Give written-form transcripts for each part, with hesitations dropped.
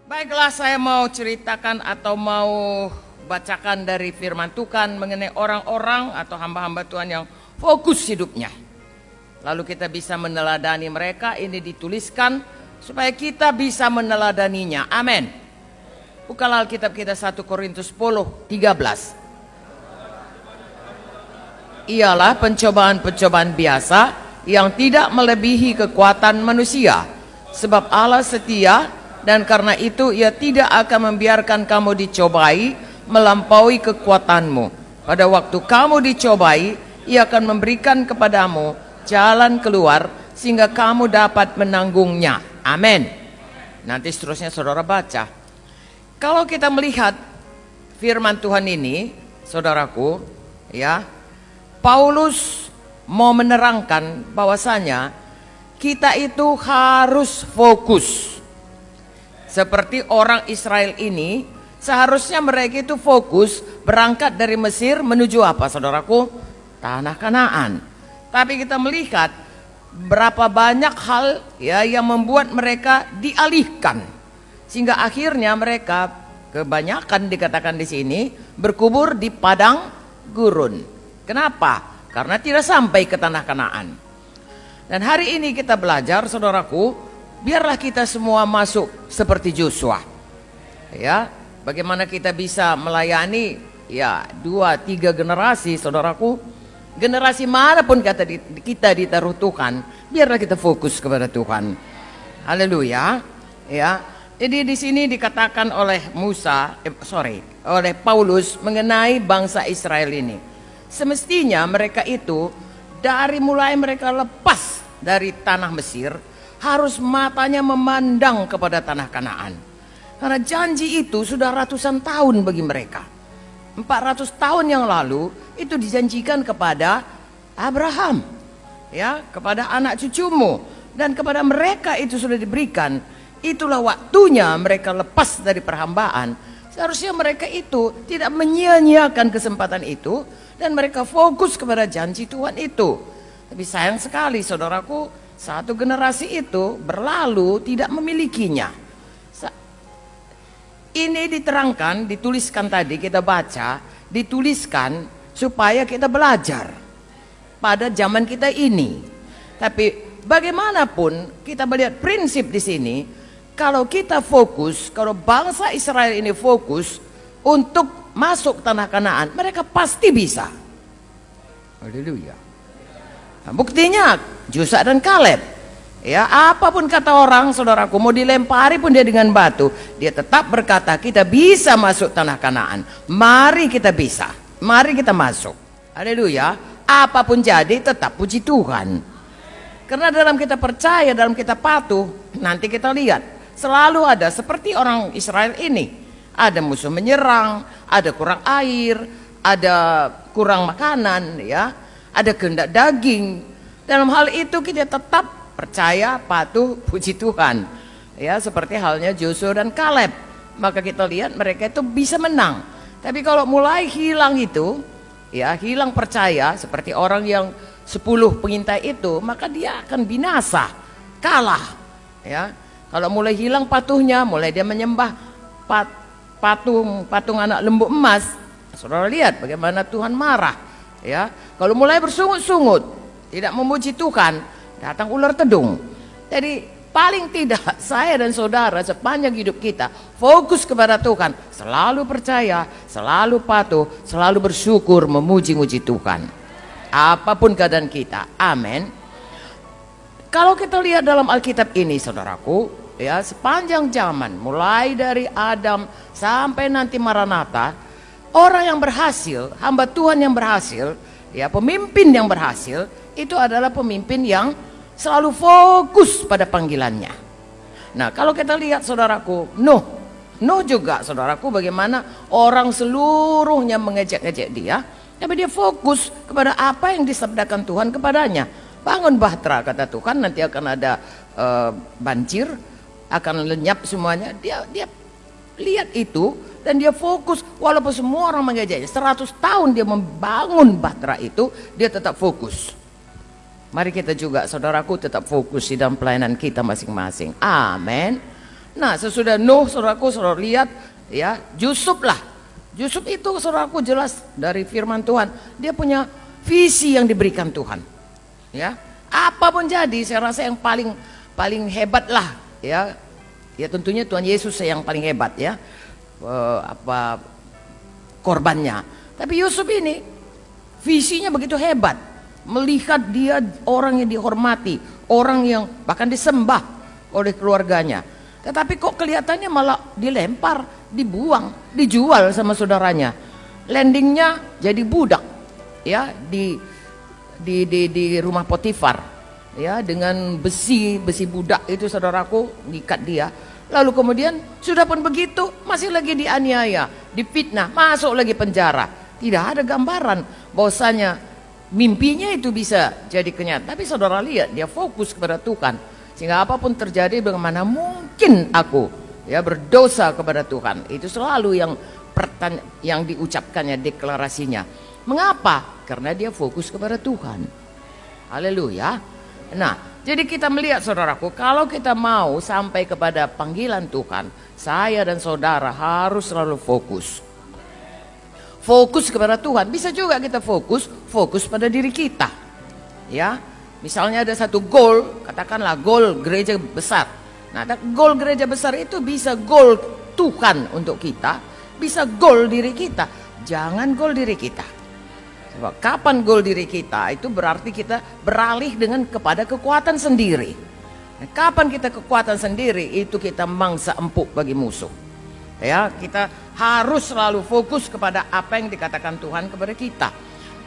Baiklah, saya mau ceritakan atau mau bacakan dari firman Tuhan mengenai orang-orang atau hamba-hamba Tuhan yang fokus hidupnya. Lalu kita bisa meneladani mereka. Ini dituliskan supaya kita bisa meneladaninya. Amin. Bukalah Alkitab kita 1 Korintus 10:13. Ialah pencobaan-pencobaan biasa yang tidak melebihi kekuatan manusia. Sebab Allah setia, dan karena itu ia tidak akan membiarkan kamu dicobai melampaui kekuatanmu. Pada waktu kamu dicobai, ia akan memberikan kepadamu jalan keluar sehingga kamu dapat menanggungnya. Amin. Nanti seterusnya saudara baca. Kalau kita melihat firman Tuhan ini, saudaraku, ya, Paulus mau menerangkan bahwasanya kita itu harus fokus. Seperti orang Israel ini, seharusnya mereka itu fokus berangkat dari Mesir menuju apa, saudaraku? Tanah Kanaan. Tapi kita melihat berapa banyak hal ya yang membuat mereka dialihkan, sehingga akhirnya mereka kebanyakan dikatakan di sini berkubur di padang gurun. Kenapa? Karena tidak sampai ke tanah Kanaan. Dan hari ini kita belajar, saudaraku, biarlah kita semua masuk seperti Joshua. Ya, bagaimana kita bisa melayani ya 2-3 generasi, saudaraku. Generasi manapun kita ditaruh Tuhan, biarlah kita fokus kepada Tuhan. Haleluya. Ya. Jadi di sini dikatakan oleh oleh Paulus mengenai bangsa Israel ini. Semestinya mereka itu dari mulai mereka lepas dari tanah Mesir, harus matanya memandang kepada tanah Kanaan. Karena janji itu sudah ratusan tahun bagi mereka. 400 tahun yang lalu itu dijanjikan kepada Abraham, ya, kepada anak cucumu, dan kepada mereka itu sudah diberikan. Itulah waktunya mereka lepas dari perhambaan. Seharusnya mereka itu tidak menyia-nyiakan kesempatan itu, dan mereka fokus kepada janji Tuhan itu. Tapi sayang sekali, saudaraku, satu generasi itu berlalu tidak memilikinya. Ini diterangkan, dituliskan tadi kita baca, dituliskan supaya kita belajar pada zaman kita ini. Tapi bagaimanapun kita melihat prinsip di sini, kalau kita fokus, kalau bangsa Israel ini fokus untuk masuk tanah Kanaan, mereka pasti bisa. Haleluya. Nah, buktinya Joshua dan Kaleb. Ya, apapun kata orang, saudaraku, mau dilempari pun dia dengan batu, dia tetap berkata kita bisa masuk tanah Kanaan. Mari kita bisa, mari kita masuk. Haleluya. Apapun jadi tetap puji Tuhan. Karena dalam kita percaya, dalam kita patuh, nanti kita lihat selalu ada seperti orang Israel ini. Ada musuh menyerang, ada kurang air, ada kurang makanan, ya, ada kehendak daging. Dalam hal itu kita tetap percaya, patuh, puji Tuhan. Ya, seperti halnya Joshua dan Kaleb. Maka kita lihat mereka itu bisa menang. Tapi kalau mulai hilang itu, ya, hilang percaya seperti orang yang 10 pengintai itu, maka dia akan binasa, kalah. Ya, kalau mulai hilang patuhnya, mulai dia menyembah patung anak lembu emas, saudara lihat bagaimana Tuhan marah. Ya, kalau mulai bersungut-sungut, tidak memuji Tuhan, datang ular tedung. Jadi paling tidak saya dan saudara sepanjang hidup kita fokus kepada Tuhan, selalu percaya, selalu patuh, selalu bersyukur, memuji-muji Tuhan apapun keadaan kita. Amin. Kalau kita lihat dalam Alkitab ini, saudaraku, ya, sepanjang zaman mulai dari Adam sampai nanti Maranatha, orang yang berhasil, hamba Tuhan yang berhasil, ya, pemimpin yang berhasil itu adalah pemimpin yang selalu fokus pada panggilannya. Nah, kalau kita lihat, saudaraku, Nuh juga, saudaraku, bagaimana orang seluruhnya mengejek-ngejek dia, tapi dia fokus kepada apa yang disabdakan Tuhan kepadanya. Bangun bahtera, kata Tuhan, nanti akan ada banjir, akan lenyap semuanya. Dia lihat itu dan dia fokus, walaupun semua orang mengejeknya. 100 tahun dia membangun bahtera itu, dia tetap fokus. Mari kita juga, saudaraku, tetap fokus di dalam pelayanan kita masing-masing. Amin. Nah, sesudah Nuh, saudaraku, saudara lihat ya, Yusuf lah. Yusuf itu saudaraku jelas dari firman Tuhan, dia punya visi yang diberikan Tuhan. Ya, apapun jadi, saya rasa yang paling hebat lah ya. Ya tentunya Tuhan Yesus yang paling hebat ya. Korbannya. Tapi Yusuf ini visinya begitu hebat. Melihat dia orang yang dihormati, orang yang bahkan disembah oleh keluarganya. Tetapi kok kelihatannya malah dilempar, dibuang, dijual sama saudaranya. Landingnya jadi budak ya di rumah Potifar ya, dengan besi budak itu saudaraku, ngikat dia. Lalu kemudian sudah pun begitu masih lagi dianiaya, difitnah, masuk lagi penjara. Tidak ada gambaran bahwasanya mimpinya itu bisa jadi kenyataan. Tapi saudara lihat dia fokus kepada Tuhan, sehingga apapun terjadi, bagaimana mungkin aku ya berdosa kepada Tuhan. Itu selalu yang diucapkannya, deklarasinya. Mengapa? Karena dia fokus kepada Tuhan. Haleluya. Nah, jadi kita melihat saudaraku, kalau kita mau sampai kepada panggilan Tuhan, saya dan saudara harus selalu fokus. Fokus kepada Tuhan. Bisa juga kita fokus pada diri kita. Ya, misalnya ada satu goal, katakanlah goal gereja besar. Nah, goal gereja besar itu bisa goal Tuhan untuk kita, bisa goal diri kita. Jangan goal diri kita. Sebab kapan goal diri kita, itu berarti kita beralih kepada kekuatan sendiri. Nah, kapan kita kekuatan sendiri, itu kita mangsa empuk bagi musuh. Ya, kita harus selalu fokus kepada apa yang dikatakan Tuhan kepada kita.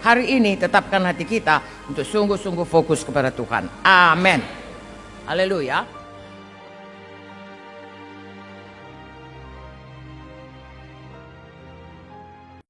Hari ini tetapkan hati kita untuk sungguh-sungguh fokus kepada Tuhan. Amin. Haleluya.